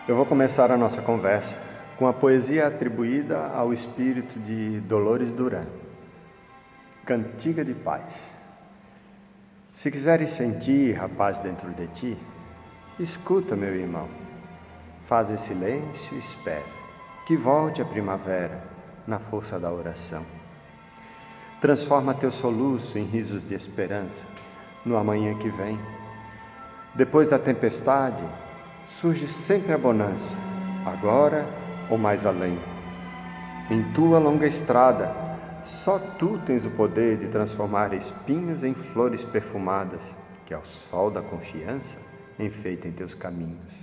Eu vou começar a nossa conversa com a poesia atribuída ao espírito de Dolores Duran, Cantiga de Paz. Se quiseres sentir a paz dentro de ti, escuta, meu irmão, faze silêncio e espera, que volte a primavera na força da oração. Transforma teu soluço em risos de esperança no amanhã que vem. Depois da tempestade, surge sempre a bonança, agora ou mais além. Em tua longa estrada, só tu tens o poder de transformar espinhos em flores perfumadas, que ao sol da confiança enfeitem teus caminhos.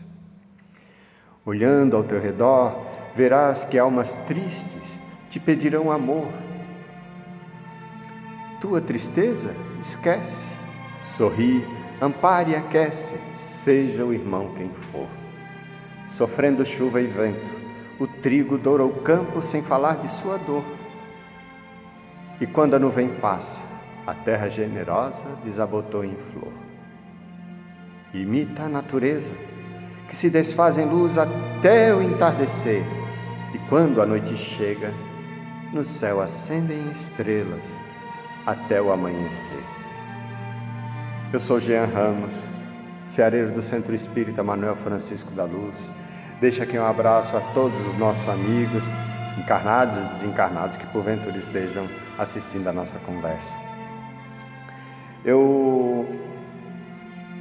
Olhando ao teu redor, verás que almas tristes te pedirão amor. Tua tristeza, esquece, sorri, ampare e aquece, seja o irmão quem for. Sofrendo chuva e vento, o trigo doura o campo sem falar de sua dor. E quando a nuvem passa, a terra generosa desabotou em flor. Imita a natureza, que se desfaz em luz até o entardecer. E quando a noite chega, no céu acendem estrelas até o amanhecer. Eu sou Jean Ramos, ceareiro do Centro Espírita Manuel Francisco da Luz. Deixo aqui um abraço a todos os nossos amigos, encarnados e desencarnados, que porventura estejam assistindo a nossa conversa.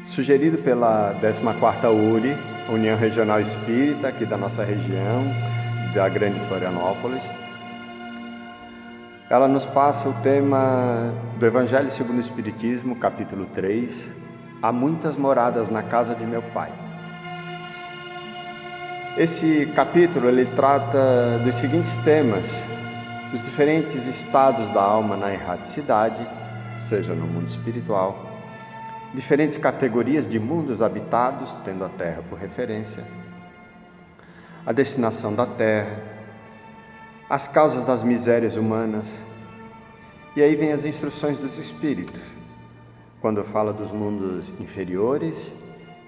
Sugerido pela 14ª URI, União Regional Espírita, aqui da nossa região, da Grande Florianópolis, ela nos passa o tema do Evangelho segundo o Espiritismo, capítulo 3, Há muitas moradas na casa de meu Pai. Esse capítulo ele trata dos seguintes temas: os diferentes estados da alma na erraticidade, seja no mundo espiritual, diferentes categorias de mundos habitados, tendo a Terra por referência, a destinação da Terra, as causas das misérias humanas, e aí vem as instruções dos espíritos, quando fala dos mundos inferiores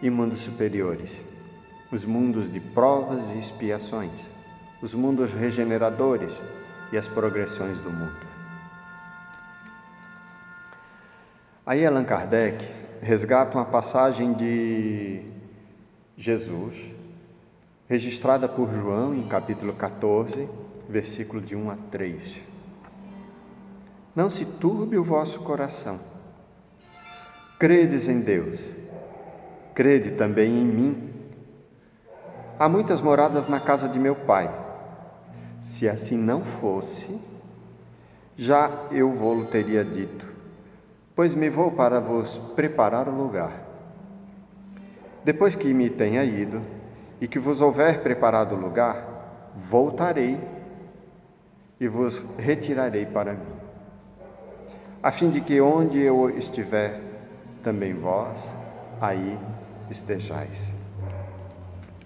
e mundos superiores, os mundos de provas e expiações, os mundos regeneradores e as progressões do mundo. Aí Allan Kardec resgata uma passagem de Jesus, registrada por João em capítulo 14, versículo de 1 a 3. Não se turbe o vosso coração. Credes em Deus, crede também em mim. Há muitas moradas na casa de meu Pai. Se assim não fosse, já eu vou-lo teria dito, pois me vou para vos preparar o lugar. Depois que me tenha ido, e que vos houver preparado o lugar, voltarei e vos retirarei para mim, a fim de que onde eu estiver, também vós aí estejais.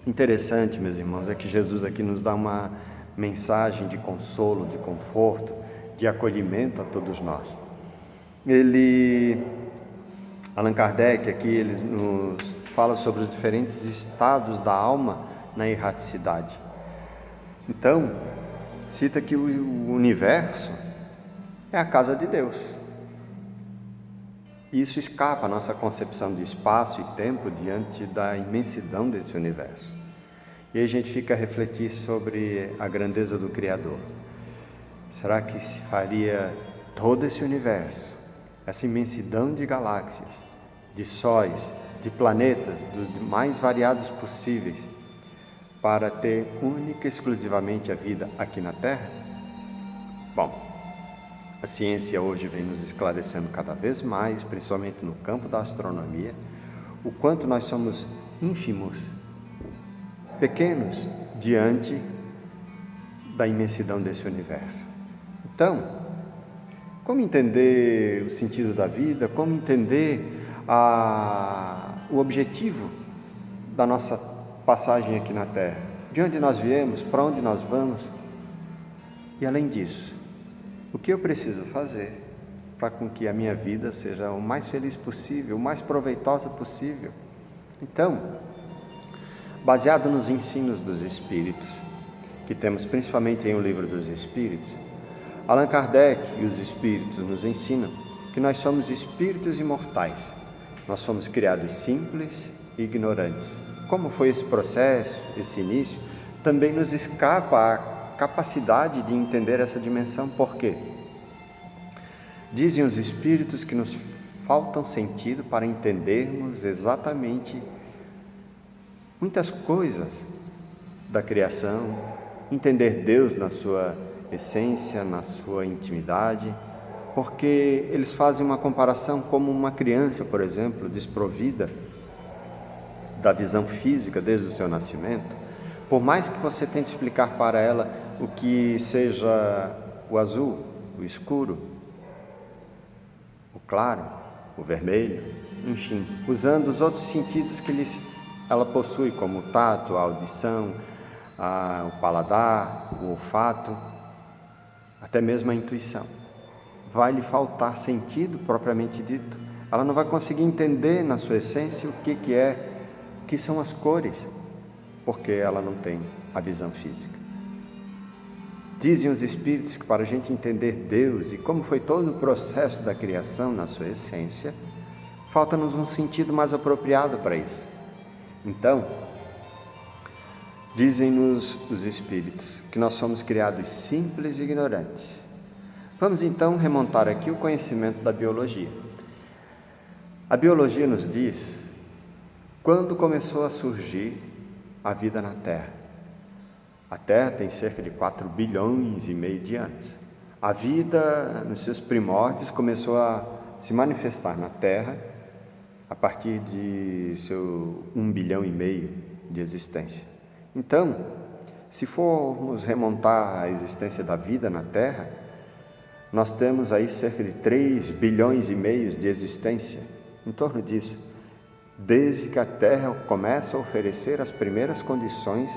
Interessante, meus irmãos, é que Jesus aqui nos dá uma mensagem de consolo, de conforto, de acolhimento a todos nós. Allan Kardec aqui, ele nos fala sobre os diferentes estados da alma na erraticidade. Então, cita que o universo é a casa de Deus. Isso escapa à nossa concepção de espaço e tempo diante da imensidão desse universo. E aí a gente fica a refletir sobre a grandeza do Criador. Será que se faria todo esse universo, essa imensidão de galáxias, de sóis, de planetas, dos mais variados possíveis, para ter única e exclusivamente a vida aqui na Terra? Bom, a ciência hoje vem nos esclarecendo cada vez mais, principalmente no campo da astronomia, o quanto nós somos ínfimos, pequenos, diante da imensidão desse universo. Então, como entender o sentido da vida? Como entender o objetivo da nossa passagem aqui na Terra? De onde nós viemos? Para onde nós vamos? E além disso, o que eu preciso fazer para com que a minha vida seja o mais feliz possível, o mais proveitosa possível? Então, baseado nos ensinos dos Espíritos, que temos principalmente em O Livro dos Espíritos. Allan Kardec e os Espíritos nos ensinam que nós somos espíritos imortais. Nós somos criados simples e ignorantes. Como foi esse processo, esse início, também nos escapa a capacidade de entender essa dimensão. Por quê? Dizem os Espíritos que nos faltam sentido para entendermos exatamente muitas coisas da criação, entender Deus na sua essência, na sua intimidade, porque eles fazem uma comparação como uma criança, por exemplo, desprovida da visão física desde o seu nascimento. Por mais que você tente explicar para ela o que seja o azul, o escuro, o claro, o vermelho, enfim, usando os outros sentidos que ela possui, como o tato, a audição, o paladar, o olfato, até mesmo a intuição. Vai lhe faltar sentido propriamente dito. Ela não vai conseguir entender na sua essência o que são as cores, porque ela não tem a visão física. Dizem os Espíritos que para a gente entender Deus e como foi todo o processo da criação na sua essência, falta-nos um sentido mais apropriado para isso. Então, dizem-nos os Espíritos que nós somos criados simples e ignorantes. Vamos então remontar aqui o conhecimento da biologia. A biologia nos diz quando começou a surgir a vida na Terra. A Terra tem cerca de 4,5 bilhões de anos. A vida, nos seus primórdios, começou a se manifestar na Terra a partir de seu 1,5 bilhão de existência. Então, se formos remontar a existência da vida na Terra, nós temos aí cerca de 3,5 bilhões de existência, em torno disso, desde que a Terra começa a oferecer as primeiras condições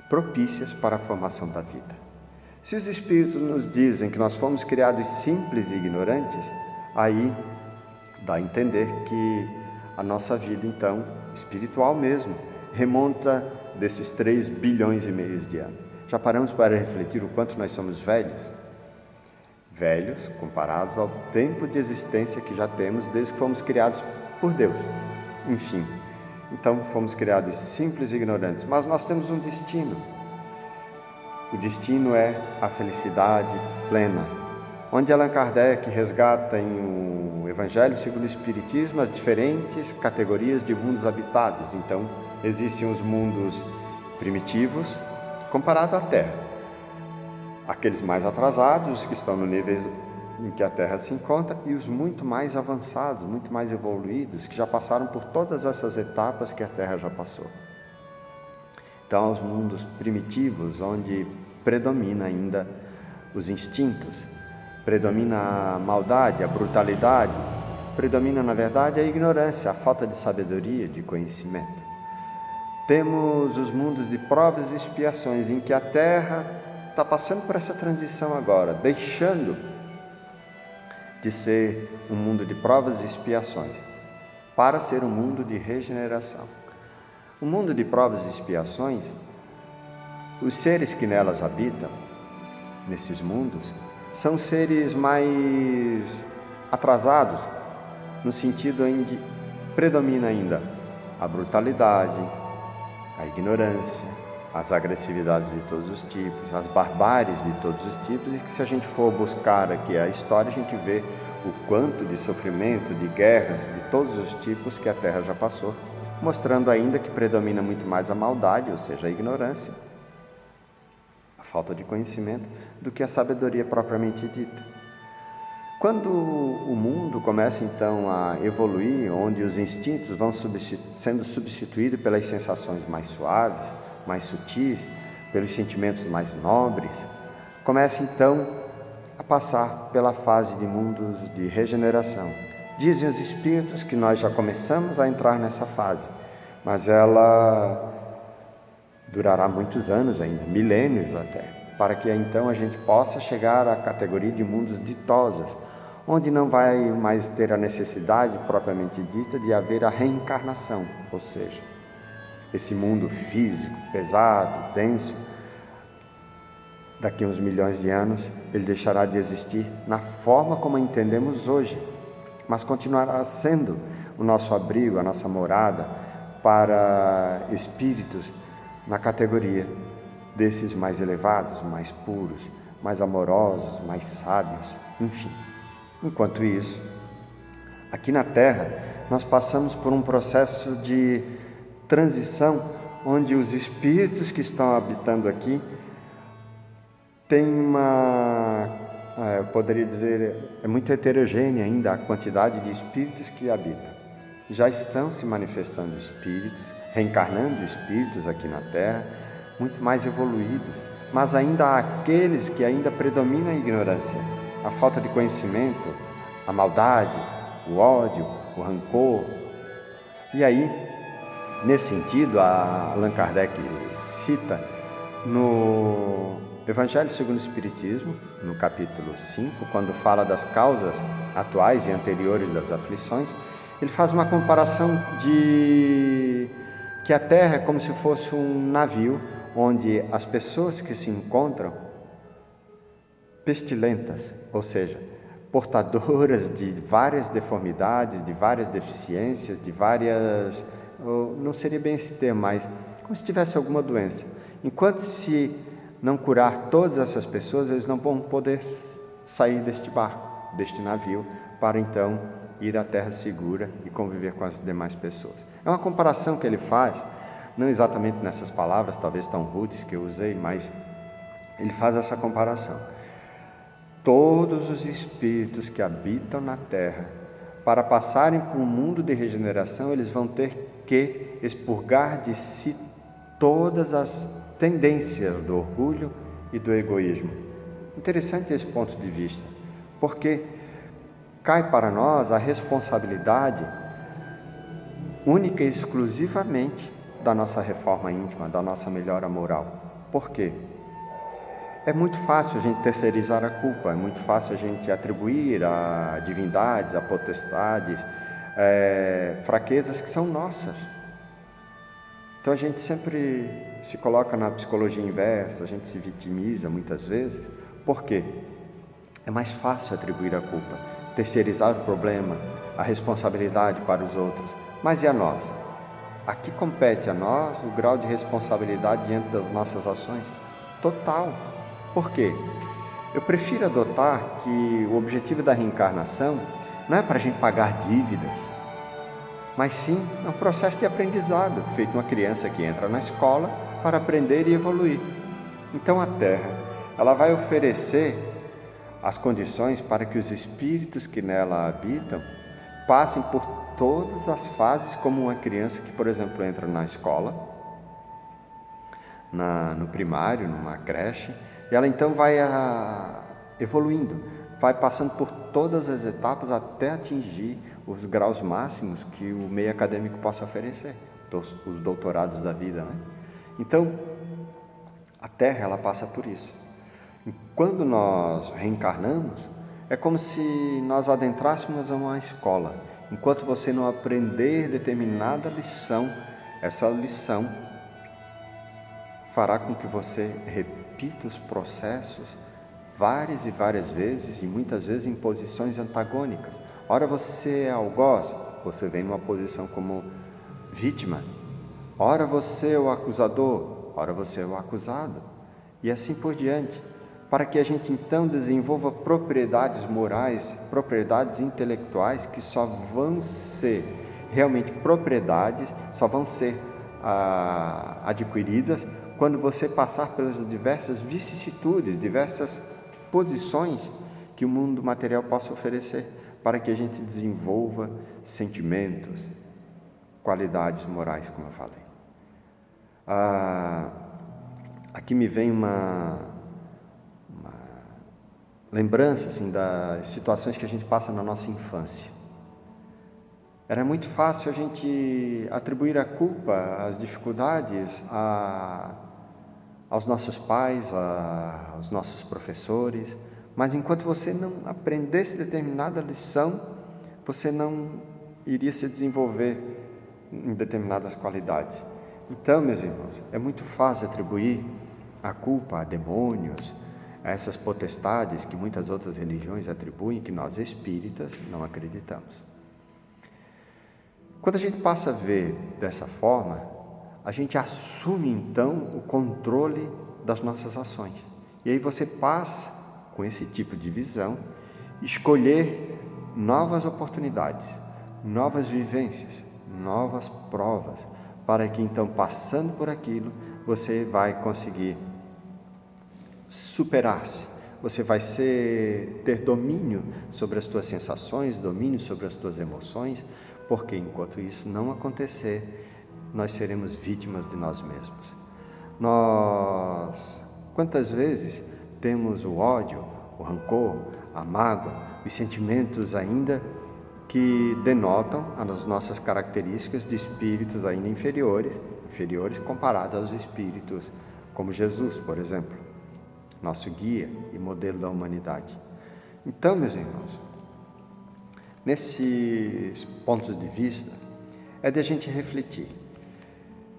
propícias para a formação da vida. Se os Espíritos nos dizem que nós fomos criados simples e ignorantes, aí dá a entender que a nossa vida, então, espiritual mesmo, remonta desses 3,5 bilhões de anos. Já paramos para refletir o quanto nós somos velhos? Velhos comparados ao tempo de existência que já temos desde que fomos criados por Deus. Enfim, então fomos criados simples e ignorantes, mas nós temos um destino. O destino é a felicidade plena, onde Allan Kardec resgata em O Evangelho segundo o Espiritismo as diferentes categorias de mundos habitados. Então, existem os mundos primitivos comparados à Terra, aqueles mais atrasados, os que estão no nível em que a Terra se encontra, e os muito mais avançados, muito mais evoluídos, que já passaram por todas essas etapas que a Terra já passou. Então, os mundos primitivos, onde predomina ainda os instintos, predomina a maldade, a brutalidade, predomina, na verdade, a ignorância, a falta de sabedoria, de conhecimento. Temos os mundos de provas e expiações, em que a Terra está passando por essa transição agora, deixando de ser um mundo de provas e expiações, para ser um mundo de regeneração. O mundo de provas e expiações, os seres que nelas habitam, nesses mundos, são seres mais atrasados, no sentido em que predomina ainda a brutalidade, a ignorância, as agressividades de todos os tipos, as barbáries de todos os tipos, e que se a gente for buscar aqui a história, a gente vê o quanto de sofrimento, de guerras, de todos os tipos que a Terra já passou, mostrando ainda que predomina muito mais a maldade, ou seja, a ignorância, a falta de conhecimento, do que a sabedoria propriamente dita. Quando o mundo começa então a evoluir, onde os instintos vão sendo substituídos pelas sensações mais suaves, mais sutis, pelos sentimentos mais nobres, começa então a passar pela fase de mundos de regeneração. Dizem os Espíritos que nós já começamos a entrar nessa fase, mas ela durará muitos anos ainda, milênios até, para que então a gente possa chegar à categoria de mundos ditosos, onde não vai mais ter a necessidade propriamente dita de haver a reencarnação, ou seja, esse mundo físico, pesado, denso, daqui a uns milhões de anos, ele deixará de existir na forma como entendemos hoje, mas continuará sendo o nosso abrigo, a nossa morada para espíritos na categoria desses mais elevados, mais puros, mais amorosos, mais sábios, enfim. Enquanto isso, aqui na Terra, nós passamos por um processo de transição onde os espíritos que estão habitando aqui têm eu poderia dizer, é muito heterogênea ainda a quantidade de espíritos que habitam. Já estão se manifestando espíritos, reencarnando espíritos aqui na Terra, muito mais evoluídos, mas ainda há aqueles que ainda predomina a ignorância, a falta de conhecimento, a maldade, o ódio, o rancor. E aí, nesse sentido, Allan Kardec cita no Evangelho segundo o Espiritismo, no capítulo 5, quando fala das causas atuais e anteriores das aflições, ele faz uma comparação de que a Terra é como se fosse um navio onde as pessoas que se encontram pestilentas, ou seja, portadoras de várias deformidades, de várias deficiências, de várias... não seria bem esse termo, mas como se tivesse alguma doença. Enquanto se não curar todas essas pessoas, eles não vão poder sair deste barco, deste navio, para então ir à terra segura e conviver com as demais pessoas. É uma comparação que ele faz, não exatamente nessas palavras, talvez tão rudes que eu usei, mas ele faz essa comparação. Todos os espíritos que habitam na terra, para passarem por um mundo de regeneração, eles vão ter que expurgar de si todas as tendências do orgulho e do egoísmo. Interessante esse ponto de vista, porque cai para nós a responsabilidade única e exclusivamente da nossa reforma íntima, da nossa melhora moral. Por quê? É muito fácil a gente terceirizar a culpa, é muito fácil a gente atribuir a divindades, a potestades, fraquezas que são nossas. Então a gente sempre se coloca na psicologia inversa, a gente se vitimiza muitas vezes. Por quê? É mais fácil atribuir a culpa, terceirizar o problema, a responsabilidade para os outros. Mas e a nós? Aqui compete a nós o grau de responsabilidade diante das nossas ações? Total. Por quê? Eu prefiro adotar que o objetivo da reencarnação não é para a gente pagar dívidas, mas sim é um processo de aprendizado, feito uma criança que entra na escola para aprender e evoluir. Então a Terra, ela vai oferecer as condições para que os espíritos que nela habitam passem por todas as fases como uma criança que, por exemplo, entra na escola, no primário, numa creche, e ela então vai evoluindo, vai passando por todas as etapas até atingir os graus máximos que o meio acadêmico possa oferecer, os doutorados da vida, né? Então, a Terra, ela passa por isso. E quando nós reencarnamos, é como se nós adentrássemos a uma escola. Enquanto você não aprender determinada lição, essa lição fará com que você repita os processos várias e várias vezes, e muitas vezes em posições antagônicas. Ora você é algoz, você vem numa posição como vítima. Ora você é o acusador, ora você é o acusado. E assim por diante, para que a gente então desenvolva propriedades morais, propriedades intelectuais que só vão ser realmente propriedades, só vão ser adquiridas quando você passar pelas diversas vicissitudes, diversas posições que o mundo material possa oferecer, para que a gente desenvolva sentimentos, qualidades morais, como eu falei. Aqui me vem uma lembrança assim, das situações que a gente passa na nossa infância. Era muito fácil a gente atribuir a culpa, as dificuldades aos nossos pais, aos nossos professores, mas enquanto você não aprendesse determinada lição, você não iria se desenvolver em determinadas qualidades. Então, meus irmãos, é muito fácil atribuir a culpa a demônios, a essas potestades que muitas outras religiões atribuem, que nós espíritas não acreditamos. Quando a gente passa a ver dessa forma, a gente assume então o controle das nossas ações. E aí você passa, com esse tipo de visão, escolher novas oportunidades, novas vivências, novas provas, para que então, passando por aquilo, você vai conseguir superar-se, você vai ter domínio sobre as tuas sensações, domínio sobre as tuas emoções, porque enquanto isso não acontecer, nós seremos vítimas de nós mesmos. Quantas vezes temos o ódio, o rancor, a mágoa, os sentimentos ainda que denotam as nossas características de espíritos ainda inferiores comparados aos espíritos como Jesus, por exemplo, nosso guia e modelo da humanidade. Então, meus irmãos, nesses pontos de vista, é de a gente refletir.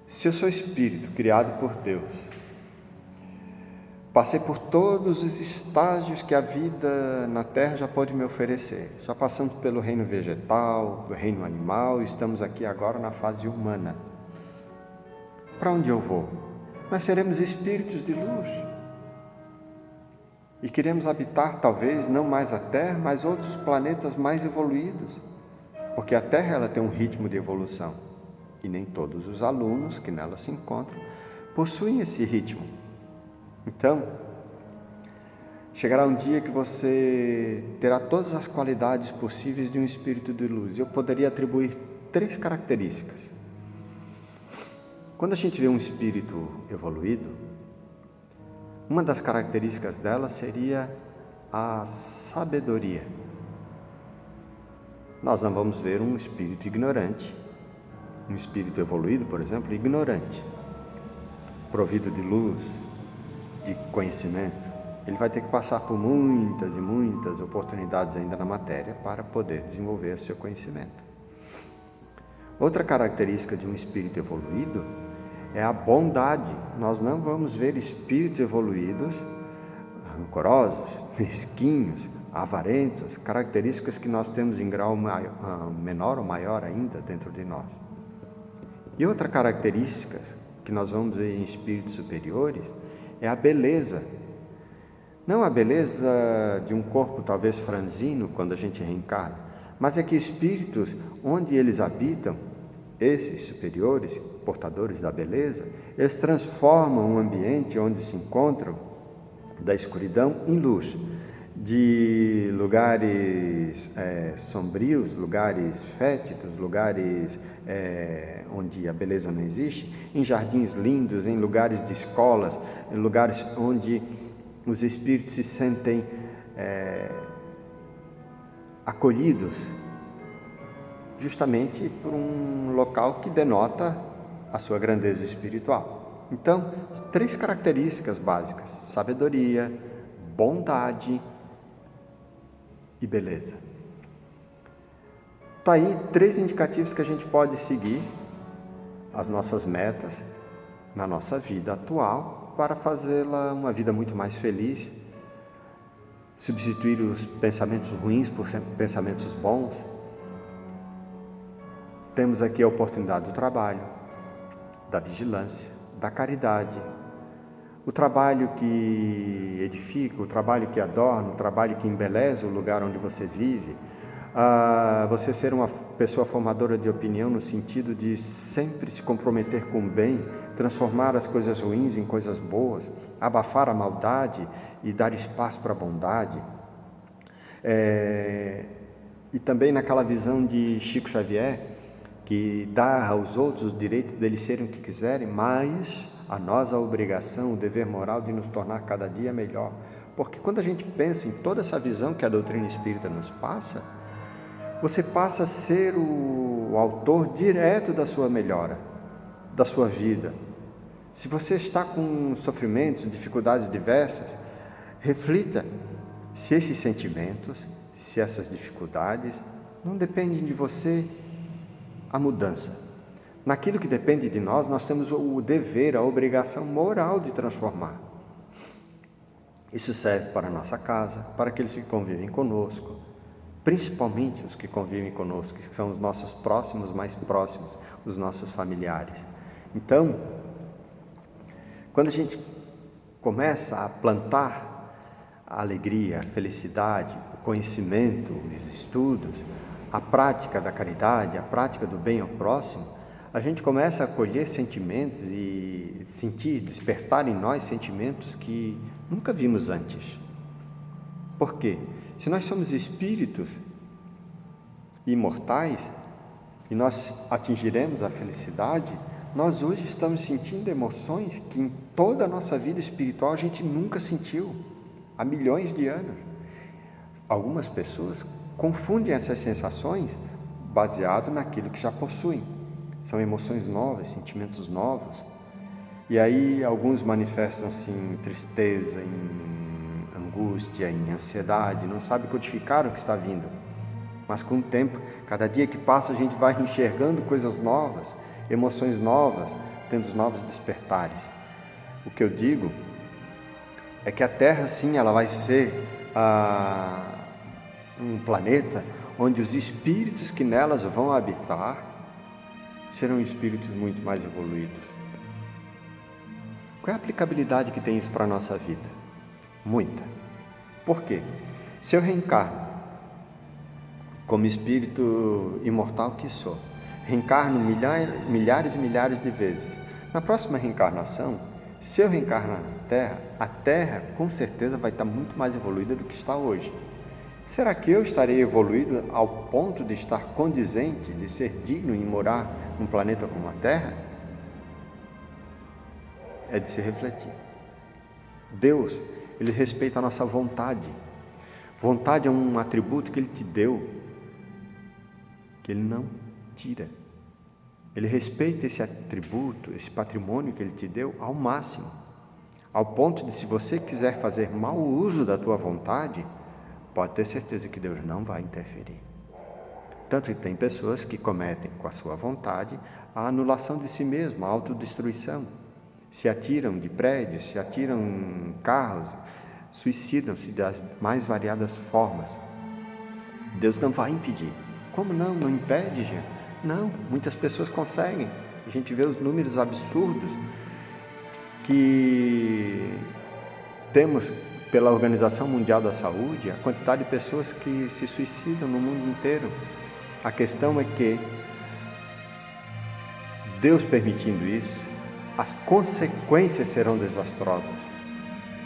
Se eu sou espírito criado por Deus, passei por todos os estágios que a vida na Terra já pode me oferecer. Já passamos pelo reino vegetal, do reino animal, estamos aqui agora na fase humana. Para onde eu vou? Nós seremos espíritos de luz. E queremos habitar, talvez, não mais a Terra, mas outros planetas mais evoluídos. Porque a Terra ela tem um ritmo de evolução. E nem todos os alunos que nela se encontram possuem esse ritmo. Então, chegará um dia que você terá todas as qualidades possíveis de um espírito de luz. Eu poderia atribuir 3 características. Quando a gente vê um espírito evoluído, uma das características dela seria a sabedoria. Nós não vamos ver um espírito ignorante, um espírito evoluído, por exemplo, ignorante, provido de luz, de conhecimento. Ele vai ter que passar por muitas e muitas oportunidades ainda na matéria para poder desenvolver seu conhecimento. Outra característica de um espírito evoluído é a bondade. Nós não vamos ver espíritos evoluídos rancorosos, mesquinhos, avarentos, características que nós temos em grau menor ou maior ainda dentro de nós. E outra característica que nós vamos ver em espíritos superiores é a beleza. Não a beleza de um corpo talvez franzino quando a gente reencarna, mas é que espíritos, onde eles habitam, esses superiores, portadores da beleza, eles transformam o ambiente onde se encontram da escuridão em luz, de lugares sombrios, lugares fétidos, lugares onde a beleza não existe, em jardins lindos, em lugares de escolas, em lugares onde os espíritos se sentem acolhidos, justamente por um local que denota a sua grandeza espiritual. Então, 3 características básicas: sabedoria, bondade e beleza. Está aí 3 indicativos que a gente pode seguir as nossas metas na nossa vida atual para fazê-la uma vida muito mais feliz, substituir os pensamentos ruins por pensamentos bons. Temos aqui a oportunidade do trabalho, da vigilância, da caridade, o trabalho que edifica, o trabalho que adorna, o trabalho que embeleza o lugar onde você vive, você ser uma pessoa formadora de opinião no sentido de sempre se comprometer com o bem, transformar as coisas ruins em coisas boas, abafar a maldade e dar espaço para a bondade. E também naquela visão de Chico Xavier, que dá aos outros o direito deles serem o que quiserem, mas a nós a obrigação, o dever moral de nos tornar cada dia melhor. Porque quando a gente pensa em toda essa visão que a doutrina espírita nos passa, você passa a ser o autor direto da sua melhora, da sua vida. Se você está com sofrimentos, dificuldades diversas, reflita se esses sentimentos, se essas dificuldades não dependem de você, a mudança. Naquilo que depende de nós, nós temos o dever, a obrigação moral de transformar. Isso serve para a nossa casa, para aqueles que convivem conosco, principalmente os que convivem conosco, que são os nossos próximos, mais próximos, os nossos familiares. Então, quando a gente começa a plantar a alegria, a felicidade, o conhecimento, os estudos, a prática da caridade, a prática do bem ao próximo, a gente começa a colher sentimentos e despertar em nós sentimentos que nunca vimos antes. Por quê? Se nós somos espíritos imortais e nós atingiremos a felicidade, nós hoje estamos sentindo emoções que em toda a nossa vida espiritual a gente nunca sentiu, há milhões de anos. Algumas pessoas confundem essas sensações baseado naquilo que já possuem. São emoções novas, sentimentos novos. E aí alguns manifestam-se em tristeza, em angústia, em ansiedade, não sabe codificar o que está vindo. Mas com o tempo, cada dia que passa, a gente vai enxergando coisas novas, emoções novas, tendo os novos despertares. O que eu digo é que a Terra, sim, ela vai ser um planeta onde os espíritos que nelas vão habitar serão espíritos muito mais evoluídos. Qual é a aplicabilidade que tem isso para a nossa vida? Muita. Por quê? Se eu reencarno como espírito imortal que sou, reencarno milhares e milhares de vezes. Na próxima reencarnação, se eu reencarnar na Terra, a Terra com certeza vai estar muito mais evoluída do que está hoje. Será que eu estarei evoluído ao ponto de estar condizente, de ser digno em morar num planeta como a Terra? É de se refletir. Deus, Ele respeita a nossa vontade. Vontade é um atributo que Ele te deu, que Ele não tira. Ele respeita esse atributo, esse patrimônio que Ele te deu ao máximo, ao ponto de, se você quiser fazer mau uso da tua vontade, pode ter certeza que Deus não vai interferir. Tanto que tem pessoas que cometem com a sua vontade a anulação de si mesmo, a autodestruição. Se atiram de prédios, se atiram em carros, suicidam-se das mais variadas formas. Deus não vai impedir. Como não? Não impede, gente? Não, muitas pessoas conseguem. A gente vê os números absurdos que temos pela Organização Mundial da Saúde, a quantidade de pessoas que se suicidam no mundo inteiro. A questão é que, Deus permitindo isso, as consequências serão desastrosas.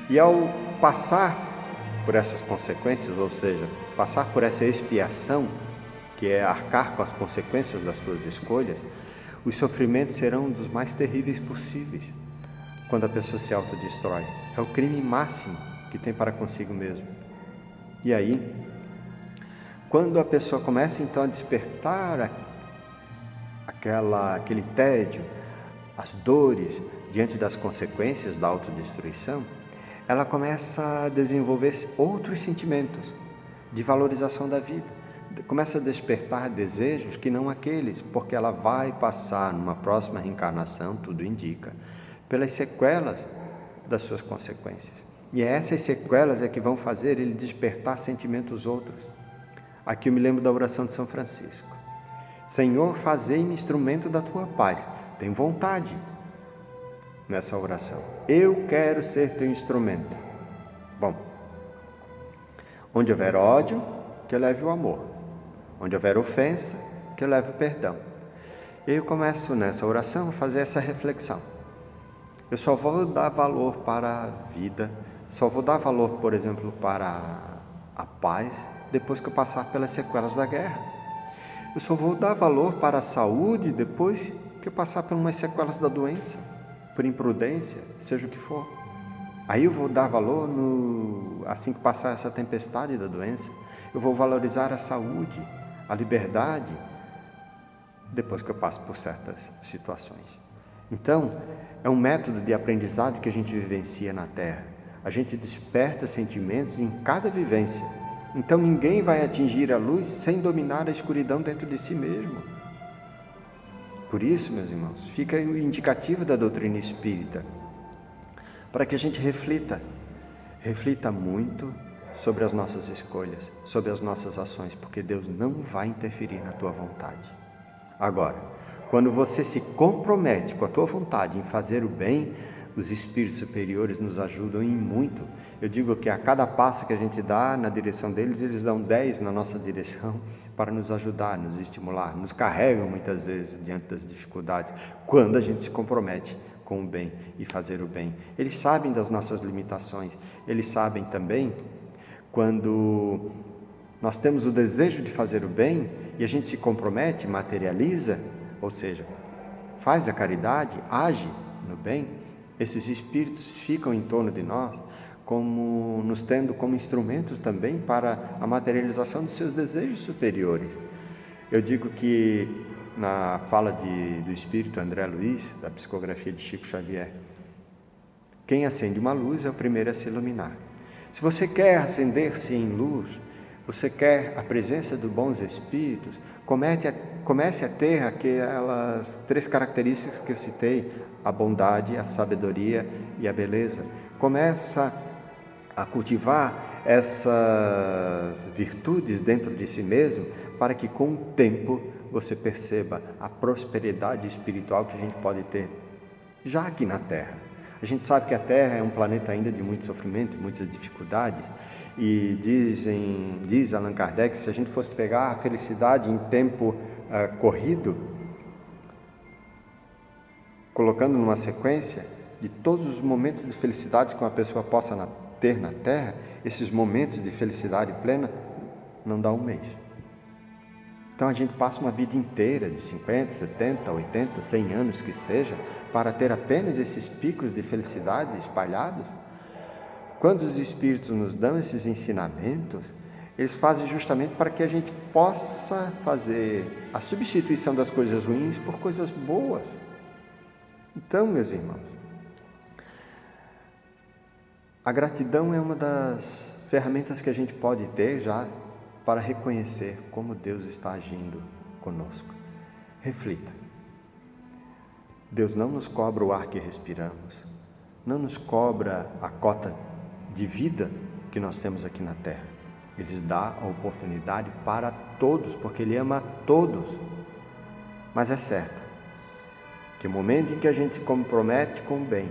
E ao passar por essas consequências, ou seja, passar por essa expiação, que é arcar com as consequências das suas escolhas, os sofrimentos serão dos mais terríveis possíveis. Quando a pessoa se autodestrói, é o crime máximo que tem para consigo mesmo. E aí, quando a pessoa começa então a despertar aquele tédio, as dores diante das consequências da autodestruição, ela começa a desenvolver outros sentimentos de valorização da vida. Começa a despertar desejos que não aqueles, porque ela vai passar numa próxima reencarnação, tudo indica, pelas sequelas das suas consequências. E essas sequelas é que vão fazer ele despertar sentimentos outros. Aqui eu me lembro da oração de São Francisco. Senhor, fazei-me instrumento da tua paz. Tem vontade nessa oração. Eu quero ser teu instrumento. Bom, onde houver ódio, que eu leve o amor. Onde houver ofensa, que eu leve o perdão. Eu começo nessa oração a fazer essa reflexão. Eu só vou dar valor para a vida, só vou dar valor, por exemplo, para a paz, depois que eu passar pelas sequelas da guerra. Eu só vou dar valor para a saúde depois que eu passar por umas sequelas da doença, por imprudência, seja o que for. Aí eu vou dar valor assim que passar essa tempestade da doença. Eu vou valorizar a saúde, a liberdade, depois que eu passo por certas situações. Então, é um método de aprendizado que a gente vivencia na Terra. A gente desperta sentimentos em cada vivência. Então, ninguém vai atingir a luz sem dominar a escuridão dentro de si mesmo. Por isso, meus irmãos, fica o indicativo da doutrina espírita, para que a gente reflita muito sobre as nossas escolhas, sobre as nossas ações, porque Deus não vai interferir na tua vontade. Agora, quando você se compromete com a tua vontade em fazer o bem, os espíritos superiores nos ajudam em muito. Eu digo que a cada passo que a gente dá na direção deles, eles dão 10 na nossa direção para nos ajudar, nos estimular, nos carregam muitas vezes diante das dificuldades, quando a gente se compromete com o bem e fazer o bem. Eles sabem das nossas limitações, eles sabem também quando nós temos o desejo de fazer o bem e a gente se compromete, materializa, ou seja, faz a caridade, age no bem, esses espíritos ficam em torno de nós, como nos tendo como instrumentos também para a materialização de seus desejos superiores. Eu digo que na fala do espírito André Luiz, da psicografia de Chico Xavier, quem acende uma luz é o primeiro a se iluminar. Se você quer acender-se em luz, você quer a presença dos bons espíritos, comece a ter aquelas 3 características que eu citei: a bondade, a sabedoria e a beleza. Começa a cultivar essas virtudes dentro de si mesmo, para que com o tempo você perceba a prosperidade espiritual que a gente pode ter já aqui na Terra. A gente sabe que a Terra é um planeta ainda de muito sofrimento, muitas dificuldades, e diz Allan Kardec que se a gente fosse pegar a felicidade em tempo corrido, colocando numa sequência de todos os momentos de felicidade que uma pessoa possa ter na Terra, esses momentos de felicidade plena não dá um mês. Então a gente passa uma vida inteira de 50, 70, 80, 100 anos que seja, para ter apenas esses picos de felicidade espalhados. Quando os espíritos nos dão esses ensinamentos, eles fazem justamente para que a gente possa fazer a substituição das coisas ruins por coisas boas. Então, meus irmãos, a gratidão é uma das ferramentas que a gente pode ter já para reconhecer como Deus está agindo conosco. Reflita. Deus não nos cobra o ar que respiramos, não nos cobra a cota de vida que nós temos aqui na Terra. Ele dá a oportunidade para todos, porque Ele ama a todos. Mas é certo que o momento em que a gente se compromete com o bem,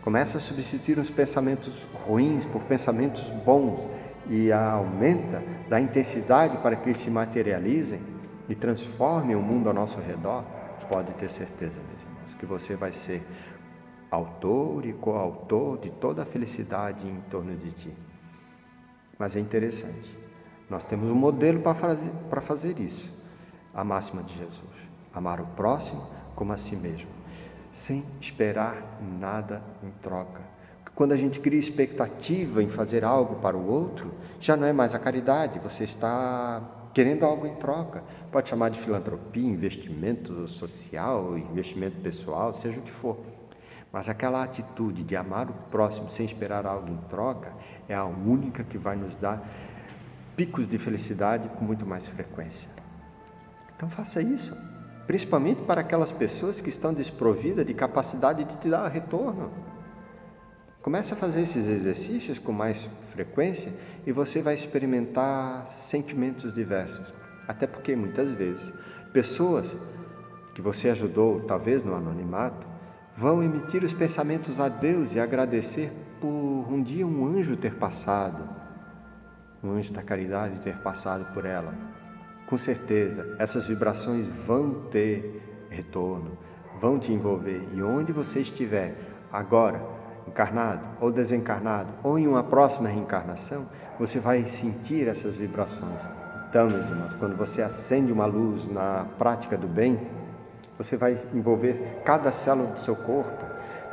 começa a substituir os pensamentos ruins por pensamentos bons, e aumenta da intensidade para que eles se materializem e transformem o mundo ao nosso redor, pode ter certeza, meus irmãos, que você vai ser autor e coautor de toda a felicidade em torno de ti. Mas é interessante, nós temos um modelo para fazer isso, a máxima de Jesus: amar o próximo como a si mesmo, sem esperar nada em troca. Quando a gente cria expectativa em fazer algo para o outro, já não é mais a caridade, você está querendo algo em troca. Pode chamar de filantropia, investimento social, investimento pessoal, seja o que for. Mas aquela atitude de amar o próximo sem esperar algo em troca é a única que vai nos dar picos de felicidade com muito mais frequência. Então faça isso, principalmente para aquelas pessoas que estão desprovidas de capacidade de te dar retorno. Comece a fazer esses exercícios com mais frequência e você vai experimentar sentimentos diversos. Até porque, muitas vezes, pessoas que você ajudou, talvez no anonimato, vão emitir os pensamentos a Deus e agradecer por um dia um anjo ter passado, um anjo da caridade ter passado por ela. Com certeza, essas vibrações vão ter retorno, vão te envolver. E onde você estiver agora, encarnado ou desencarnado, ou em uma próxima reencarnação, você vai sentir essas vibrações. Então, meus irmãos, quando você acende uma luz na prática do bem, você vai envolver cada célula do seu corpo.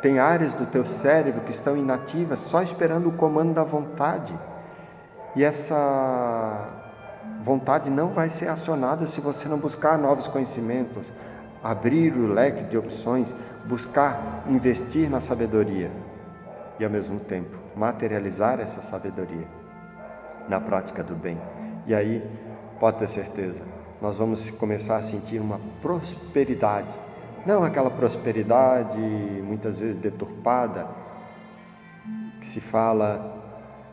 Tem áreas do teu cérebro que estão inativas, só esperando o comando da vontade. E essa vontade não vai ser acionada se você não buscar novos conhecimentos, abrir o leque de opções, buscar investir na sabedoria. E, ao mesmo tempo, materializar essa sabedoria na prática do bem. E aí, pode ter certeza, nós vamos começar a sentir uma prosperidade Não aquela prosperidade muitas vezes deturpada que se fala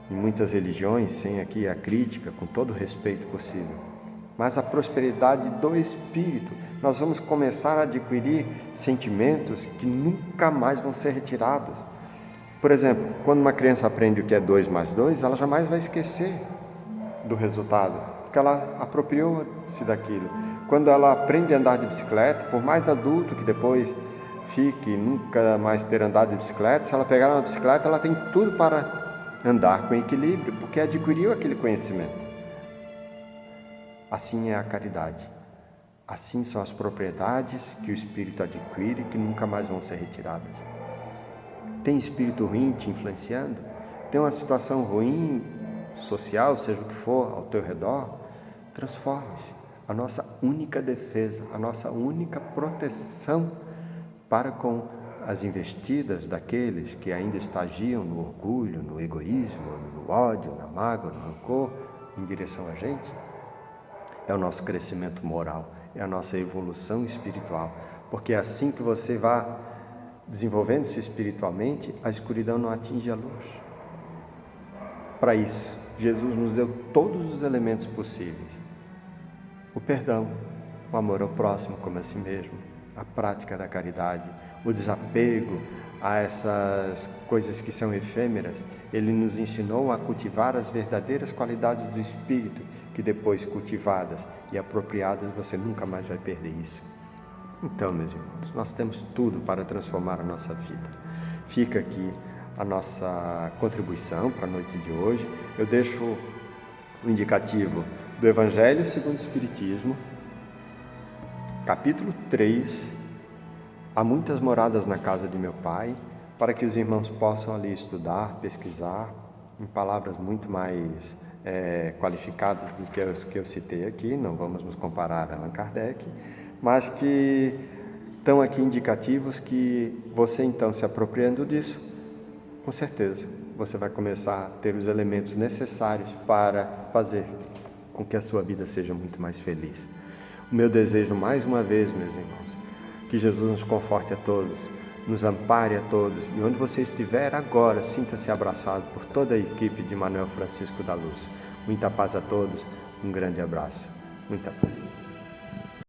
em muitas religiões, sem aqui a crítica, com todo o respeito possível, mas a prosperidade do espírito. Nós vamos começar a adquirir sentimentos que nunca mais vão ser retirados. Por exemplo, quando uma criança aprende o que é 2 mais 2, ela jamais vai esquecer do resultado, porque ela apropriou-se daquilo. Quando ela aprende a andar de bicicleta, por mais adulto que depois fique, nunca mais ter andado de bicicleta, se ela pegar uma bicicleta, ela tem tudo para andar com equilíbrio, porque adquiriu aquele conhecimento. Assim é a caridade. Assim são as propriedades que o Espírito adquire, que nunca mais vão ser retiradas. Tem espírito ruim te influenciando? Tem uma situação ruim, social, seja o que for, ao teu redor? Transforme-se. A nossa única defesa, a nossa única proteção para com as investidas daqueles que ainda estagiam no orgulho, no egoísmo, no ódio, na mágoa, no rancor, em direção a gente, é o nosso crescimento moral, é a nossa evolução espiritual, porque é assim que você vai desenvolvendo-se espiritualmente, a escuridão não atinge a luz. Para isso, Jesus nos deu todos os elementos possíveis: o perdão, o amor ao próximo como a si mesmo, a prática da caridade, o desapego a essas coisas que são efêmeras. Ele nos ensinou a cultivar as verdadeiras qualidades do Espírito, que depois cultivadas e apropriadas, você nunca mais vai perder isso. Então, meus irmãos, nós temos tudo para transformar a nossa vida. Fica aqui a nossa contribuição para a noite de hoje. Eu deixo o indicativo do Evangelho segundo o Espiritismo, capítulo 3, há muitas moradas na casa de meu Pai, para que os irmãos possam ali estudar, pesquisar, em palavras muito mais qualificadas do que as que eu citei aqui. Não vamos nos comparar a Allan Kardec, mas que estão aqui indicativos que você, então, se apropriando disso, com certeza você vai começar a ter os elementos necessários para fazer com que a sua vida seja muito mais feliz. O meu desejo, mais uma vez, meus irmãos, que Jesus nos conforte a todos, nos ampare a todos, e onde você estiver agora, sinta-se abraçado por toda a equipe de Manuel Francisco da Luz. Muita paz a todos, um grande abraço, muita paz.